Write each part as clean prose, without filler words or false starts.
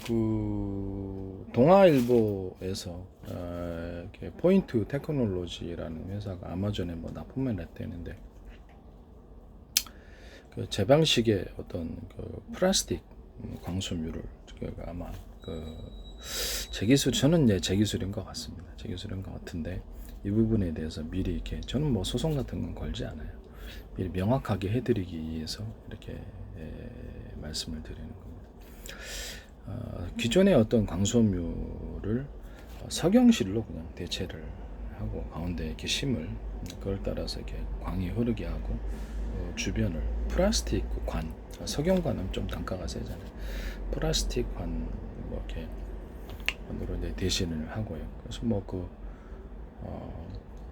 그 동아일보에서 이렇게 포인트 테크놀로지라는 회사가 아마존에 뭐 납품을 했대는데, 그 제 방식의 어떤 그 플라스틱 광섬유를 아마 그 제 기술, 저는 이제 제 기술인 것 같습니다. 제 기술인 것 같은데, 이 부분에 대해서 미리 이렇게, 저는 뭐 소송 같은 건 걸지 않아요. 미리 명확하게 해드리기 위해서 이렇게 말씀을 드리는 겁니다. 기존의 어떤 광섬유를 석영실로 그냥 대체를 하고 가운데 이렇게 심을, 그걸 따라서 이렇게 광이 흐르게 하고, 주변을 플라스틱 관, 석영관은 좀 단가가 세잖아요. 플라스틱 관 뭐 이렇게 관으로 이제 대신을 하고요. 그래서 뭐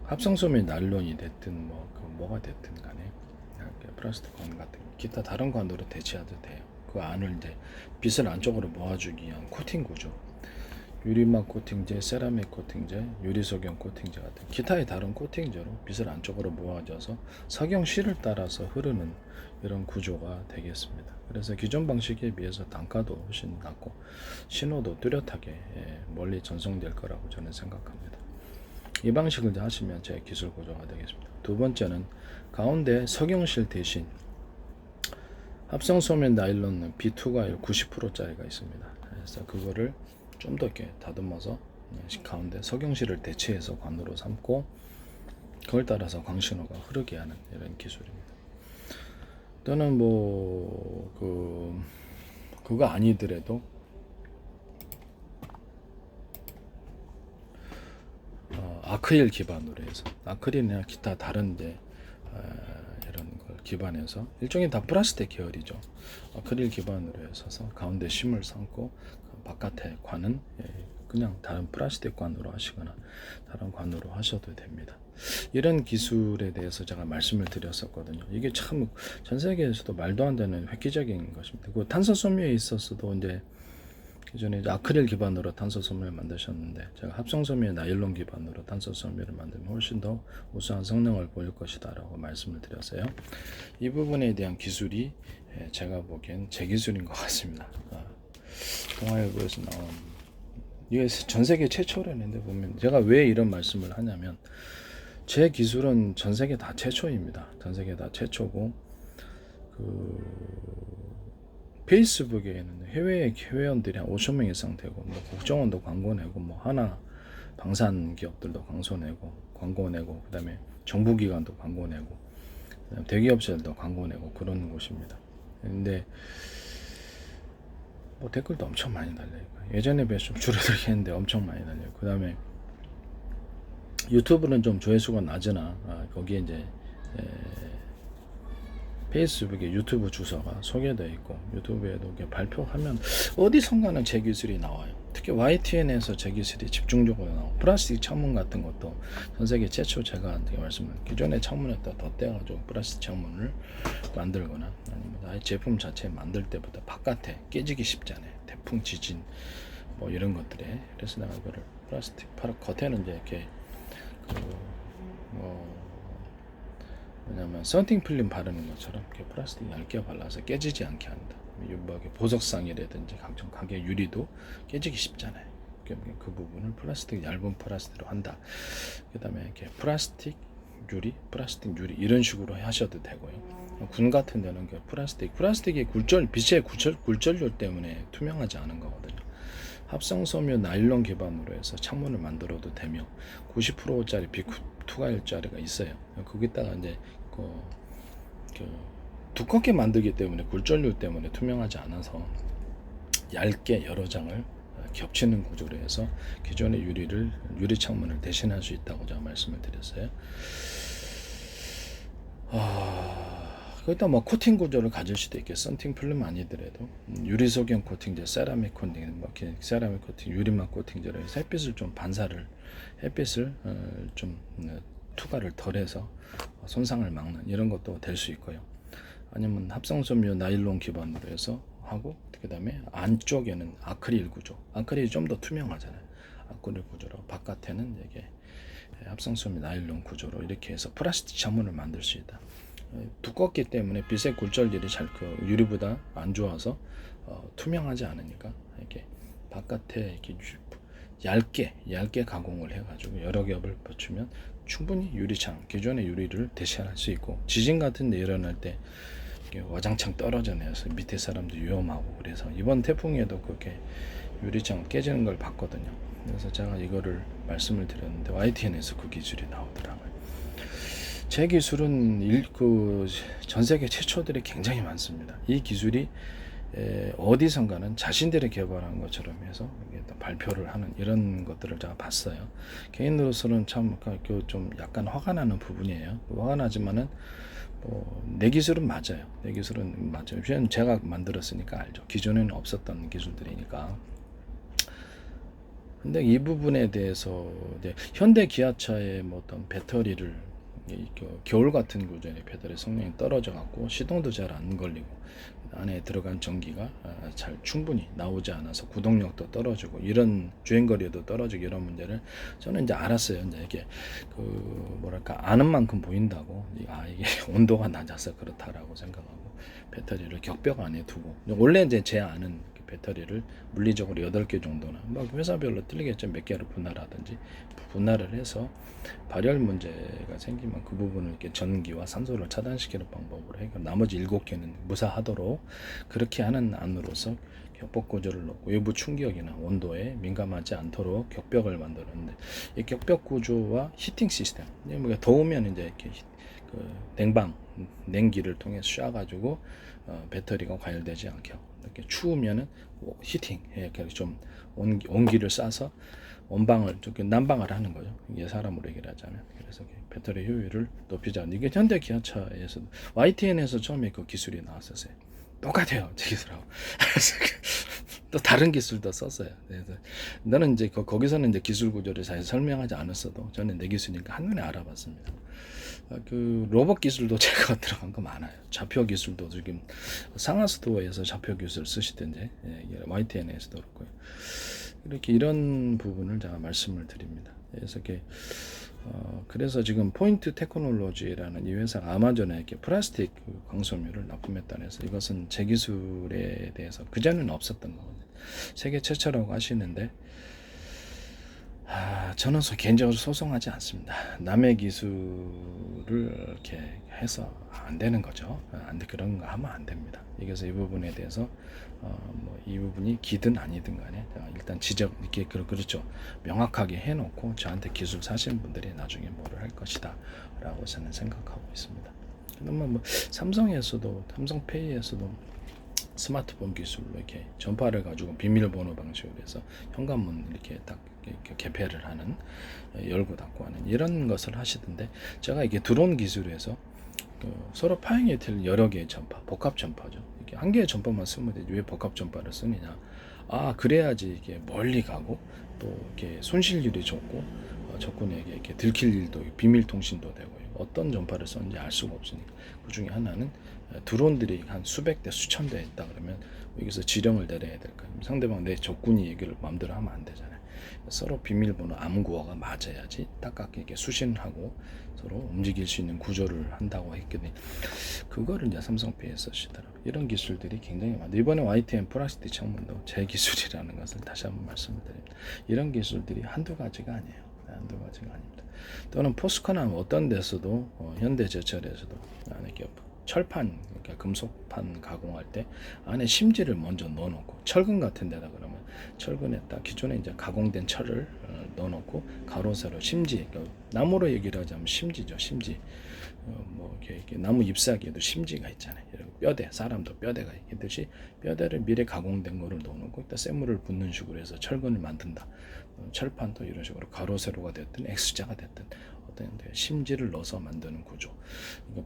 합성소면 나일론이 됐든 뭐가 됐든 간에 이렇게 플라스틱 관 같은 기타 다른 관으로 대체해도 돼요. 그 안을 이제 빛을 안쪽으로 모아주기 위한 코팅 구조, 유리막 코팅제, 세라믹 코팅제, 유리석영 코팅제 같은 기타의 다른 코팅제로 빛을 안쪽으로 모아져서 석영실을 따라서 흐르는 이런 구조가 되겠습니다. 그래서 기존 방식에 비해서 단가도 훨씬 낮고 신호도 뚜렷하게 멀리 전송될 거라고 저는 생각합니다. 이 방식을 이제 하시면 제 기술 구조가 되겠습니다. 두 번째는 가운데 석영실 대신 합성소면 나일론 B2가 90%짜리가 있습니다. 그래서 그거를 좀 더 이렇게 다듬어서 가운데 석영실을 대체해서 관으로 삼고, 그걸 따라서 광신호가 흐르게 하는 이런 기술입니다. 또는 그거 아니더라도 아크릴 기반으로 해서, 아크릴이나 기타 다른 이런 걸 기반해서 일종의 다 플라스틱 계열이죠. 아크릴 기반으로 해서 가운데 심을 삼고 바깥에 관은 그냥 다른 플라스틱 관으로 하시거나 다른 관으로 하셔도 됩니다. 이런 기술에 대해서 제가 말씀을 드렸었거든요. 이게 참 전 세계에서도 말도 안 되는 획기적인 것입니다. 그 탄소섬유에 있어서도 이제 기존에 이제 아크릴 기반으로 탄소섬유를 만드셨는데, 제가 합성섬유의 나일론 기반으로 탄소섬유를 만들면 훨씬 더 우수한 성능을 보일 것이다 라고 말씀을 드렸어요. 이 부분에 대한 기술이 제가 보기엔 제 기술인 것 같습니다. 동아일보에서 나온, 이게 전 세계 최초라는데, 보면 제가 왜 이런 말씀을 하냐면, 제 기술은 전 세계 다 최초입니다. 전 세계 다 최초고, 페이스북에는 해외 회원들이 한 5천 명 이상 되고, 뭐 국정원도 광고 내고, 뭐 하나 방산 기업들도 광고 내고, 그다음에 정부기관도 광고 내고, 그다음에 대기업체들도 광고 내고 그런 곳입니다. 근데 뭐 댓글도 엄청 많이 달려요. 예전에 비해 좀 줄어들긴 했는데 엄청 많이 달려요. 그다음에 유튜브는 좀 조회수가 낮으나 거기에 이제 페이스북에 유튜브 주소가 소개되어 있고, 유튜브에도 이렇게 발표하면 어디선가는 제 기술이 나와요. 특히 YTN에서 제 기술이 집중적으로 나오고, 플라스틱 창문 같은 것도 전 세계 최초, 제가 말씀을 기존의 창문에다 덧대가지고 플라스틱 창문을 만들거나, 아니면 아예 제품 자체 만들 때부터 바깥에 깨지기 쉽잖아요. 태풍, 지진 뭐 이런 것들에. 그래서 내가 이거를 플라스틱 겉에는 이제 이렇게 왜냐면 썬팅 필름 바르는 것처럼 이렇게 플라스틱 얇게 발라서 깨지지 않게 한다. 보석상이라든지 각종 가게 유리도 깨지기 쉽잖아요. 그 부분을 얇은 플라스틱으로 한다. 그 다음에 이렇게 플라스틱 유리 이런 식으로 하셔도 되고요. 군 같은 데는 그 플라스틱이 빛의 굴절률 때문에 투명하지 않은 거거든요. 합성섬유 나일론 기반으로 해서 창문을 만들어도 되며, 90%짜리 B2가일짜리가 있어요. 거기다가 이제 두껍게 만들기 때문에 굴절률 때문에 투명하지 않아서 얇게 여러 장을 겹치는 구조로 해서 기존의 유리 창문을 대신할 수 있다고 제가 말씀을 드렸어요. 거기다 뭐 코팅 구조를 가질 수도 있겠, 썬팅 필름 아니더라도 유리석영 코팅제, 세라믹 코팅, 세라믹 코팅, 유리막 코팅제로 해서 햇빛을 좀 투과를 덜해서 손상을 막는 이런 것도 될 수 있고요. 아니면 합성섬유 나일론 기반으로 해서 하고, 그 다음에 안쪽에는 아크릴 구조, 아크릴이 좀 더 투명하잖아요. 아크릴 구조로 바깥에는 이게 합성섬유 나일론 구조로 이렇게 해서 플라스틱 창문을 만들 수 있다. 두껍기 때문에 빛의 굴절률이 유리보다 안 좋아서 투명하지 않으니까 이렇게 바깥에 이렇게 얇게 가공을 해가지고 여러 겹을 붙이면 충분히 유리창, 기존의 유리를 대체할 수 있고, 지진 같은 데 일어날 때 와장창 떨어져 내서 밑에 사람도 위험하고, 그래서 이번 태풍에도 그렇게 유리창 깨지는 걸 봤거든요. 그래서 제가 이거를 말씀을 드렸는데 YTN에서 그 기술이 나오더라고요. 제 기술은 전 세계 최초들이 굉장히 많습니다. 이 기술이 어디선가는 자신들이 개발한 것처럼 해서 발표를 하는 이런 것들을 제가 봤어요. 개인으로서는 참 좀 약간 화가 나는 부분이에요. 화가 나지만은 내 기술은 맞아요. 내 기술은 맞아요. 왜냐면 제가 만들었으니까 알죠. 기존에는 없었던 기술들이니까. 근데 이 부분에 대해서 현대 기아차의 어떤 배터리를 겨울 같은 구조의 배터리 성능이 떨어져 갖고 시동도 잘 안 걸리고 안에 들어간 전기가 잘 충분히 나오지 않아서 구동력도 떨어지고 이런 주행거리도 떨어지고 이런 문제를 저는 이제 알았어요. 이제 이게 아는 만큼 보인다고, 이게 온도가 낮아서 그렇다라고 생각하고 배터리를 격벽 안에 두고, 원래 이제 제 아는 배터리를 물리적으로 8개 정도나 회사별로 틀리겠죠. 몇 개를 분할을 해서 발열 문제가 생기면 그 부분을 이렇게 전기와 산소를 차단시키는 방법으로 해서 나머지 7개는 무사하도록 그렇게 하는 안으로서 격벽 구조를 넣고 외부 충격이나 온도에 민감하지 않도록 격벽을 만들었는데, 이 격벽 구조와 히팅 시스템, 더우면 이제 이렇게 냉기를 통해 쏴가지고 배터리가 과열되지 않게 하고, 이렇게 추우면은 히팅, 이렇게 좀 온기를 쏴서 원방을 난방을 하는 거죠. 이게 사람으로 얘기를 하자면. 그래서 배터리 효율을 높이자. 이게 현대 기아차에서 YTN에서 처음에 그 기술이 나왔었어요. 똑같아요, 제 기술하고. 또 다른 기술도 썼어요. 그래서 나는 이제 거기서는 이제 기술 구조를 잘 설명하지 않았어도 저는 내 기술이니까 한눈에 알아봤습니다. 그 로봇 기술도 제가 들어간 거 많아요. 좌표 기술도 지금 상하스토어에서 좌표 기술 쓰시던데, YTN에서도 그렇고요. 이렇게 이런 부분을 제가 말씀을 드립니다. 그래서 그래서 지금 포인트 테크놀로지라는 이 회사가 아마존에 이렇게 플라스틱 광섬유를 납품했다고 해서 이것은 제 기술에 대해서 그전에는 없었던 거거든요. 세계 최초라고 하시는데, 저는 개인적으로 소송하지 않습니다. 남의 기술을 이렇게 해서 안 되는 거죠. 그런 거 하면 안 됩니다. 그래서 이 부분에 대해서 이 부분이 기든 아니든 간에 일단 이렇게 그렇죠. 명확하게 해놓고 저한테 기술 사신 분들이 나중에 뭐를 할 것이다 라고 저는 생각하고 있습니다. 그러면 삼성페이에서도 스마트폰 기술로 이렇게 전파를 가지고 비밀번호 방식으로 해서 현관문 이렇게 딱 개폐를 하는, 열고 닫고 하는 이런 것을 하시던데, 제가 이게 드론 기술에서 서로 파행이 될 여러 개의 전파, 복합 전파죠. 이게 한 개의 전파만 쓰면 되지 왜 복합 전파를 쓰느냐? 그래야지 이게 멀리 가고 또 이렇게 손실률이 좋고 적군에게 이렇게 들킬 일도, 비밀 통신도 되고, 어떤 전파를 썼는지 알 수가 없으니까. 그 중에 하나는 드론들이 한 수백 대 수천 대 있다 그러면 여기서 지령을 내려야 될 거예요. 상대방 내 적군이 얘기를 마음대로 하면 안 되잖아요. 서로 비밀번호 암구어가 맞아야지 딱딱하게 수신하고 서로 움직일 수 있는 구조를 한다고 했거든요. 그거를 이제 삼성페이에 쓰시더라고요. 이런 기술들이 굉장히 많아요. 이번에 YTN 플라스틱 창문도 제 기술이라는 것을 다시 한번 말씀을 드립니다. 이런 기술들이 한두 가지가 아니에요. 한두 가지가 아닙니다. 또는 포스코나 어떤 데서도 현대제철에서도 이렇게 철판, 그러니까 금속판 가공할 때 안에 심지를 먼저 넣어놓고, 철근 같은 데다 그러면 철근에다 기존에 이제 가공된 철을 넣어놓고 가로 세로 심지, 그러니까 나무로 얘기를 하자면 심지죠. 심지. 이렇게 나무 잎사귀에도 심지가 있잖아요. 뼈대, 사람도 뼈대가 있듯이 뼈대를 미리 가공된 거를 넣어놓고 일단 쇠물을 붓는 식으로 해서 철근을 만든다. 철판도 이런 식으로 가로 세로가 됐든 X자가 됐든 어떤 심지를 넣어서 만드는 구조.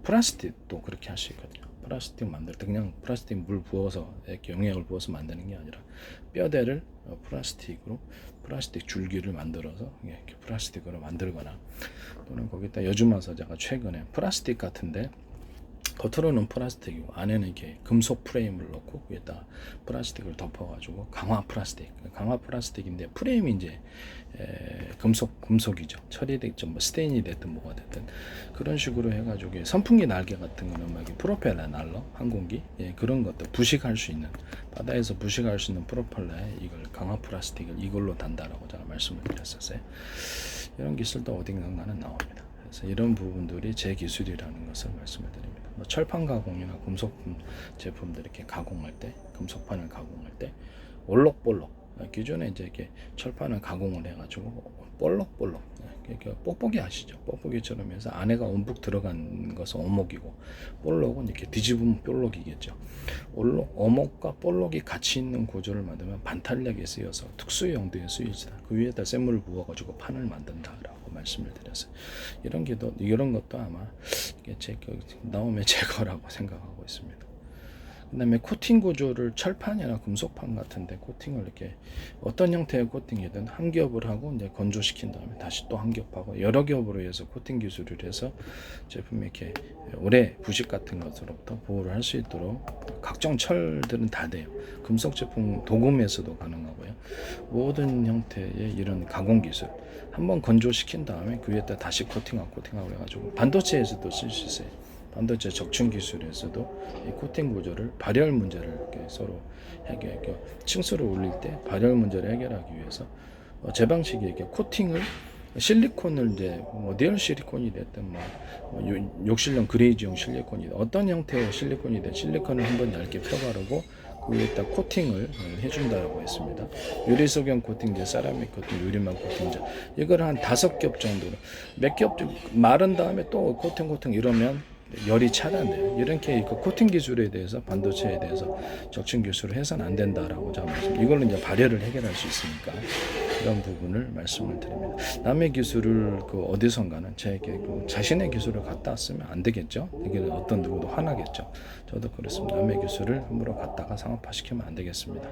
플라스틱도 그렇게 할 수 있거든요. 플라스틱 만들 때 그냥 플라스틱 물 부어서 이렇게 용액을 부어서 만드는 게 아니라 뼈대를 플라스틱 줄기를 만들어서 이렇게 플라스틱으로 만들거나, 또는 거기다 요즘 와서 제가 최근에 플라스틱 같은데 겉으로는 플라스틱이고 안에는 이렇게 금속 프레임을 넣고 위에다 플라스틱을 덮어가지고 강화 플라스틱인데 프레임이 이제 금속이죠. 처리됐죠. 뭐 스테인이 됐든 뭐가 됐든 그런 식으로 해가지고 선풍기 날개 같은 거는 막 프로펠러 날로 항공기 그런 것도 부식할 수 있는 바다에서 부식할 수 있는 프로펠러에 이걸 강화 플라스틱을 이걸로 단다라고 제가 말씀을 드렸었어요. 이런 기술도 어딘가는 나옵니다. 그래서 이런 부분들이 제 기술이라는 것을 말씀을 드립니다. 뭐 철판 가공이나 금속 제품들 이렇게 가공할 때, 금속판을 가공할 때 올록볼록 기존에 이제 이렇게 철판을 가공을 해가지고 볼록볼록 이렇게 뽁뽁이 아시죠? 뽁뽁이처럼 해서 안에가 움푹 들어간 것은 오목이고 볼록은 이렇게 뒤집으면 볼록이겠죠. 오목과 볼록이 같이 있는 구조를 만들면 반탄력에 쓰여서 특수 용도에 쓰이지다. 그 위에다 샘물을 부어가지고 판을 만든다라고 말씀을 드렸어요. 이런 것도 아마 이게 나오면 제 거라고 생각하고 있습니다. 그 다음에 코팅 구조를 철판이나 금속판 같은데 코팅을 이렇게 어떤 형태의 코팅이든 한 겹을 하고 이제 건조시킨 다음에 다시 또 한 겹하고 여러 겹으로 해서 코팅 기술을 해서 제품이 이렇게 오래 부식 같은 것으로부터 보호를 할 수 있도록 각종 철들은 다 돼요. 금속 제품 도금에서도 가능하고요. 모든 형태의 이런 가공 기술 한번 건조시킨 다음에 그 위에다 다시 코팅하고 해가지고 반도체에서도 쓸 수 있어요. 반도체 적층 기술에서도 이 코팅 구조를 발열 문제를 이렇게 서로 층수를 올릴 때 발열 문제를 해결하기 위해서 제 방식이 이렇게 코팅을 실리콘을 이제 리얼 실리콘이 됐든 욕실용 그레이지용 실리콘이 됐든 어떤 형태의 실리콘이 됐든 실리콘을 한번 얇게 펴바르고 그 위에다 코팅을 해준다고 했습니다. 유리소경 코팅제, 세라믹 코팅, 유리막 코팅제 이걸 한 5겹 정도로 몇 겹 마른 다음에 또 코팅 이러면 열이 차단돼요. 이렇게 그 코팅 기술에 대해서 반도체에 대해서 적층 기술을 해서는 안 된다라고 제가 이걸로 이제 발열을 해결할 수 있으니까 이런 부분을 말씀을 드립니다. 남의 기술을 어디선가는 자신의 기술을 갖다 쓰면 안 되겠죠. 이게 어떤 누구도 화나겠죠. 저도 그렇습니다. 남의 기술을 함부로 갖다가 상업화시키면 안 되겠습니다.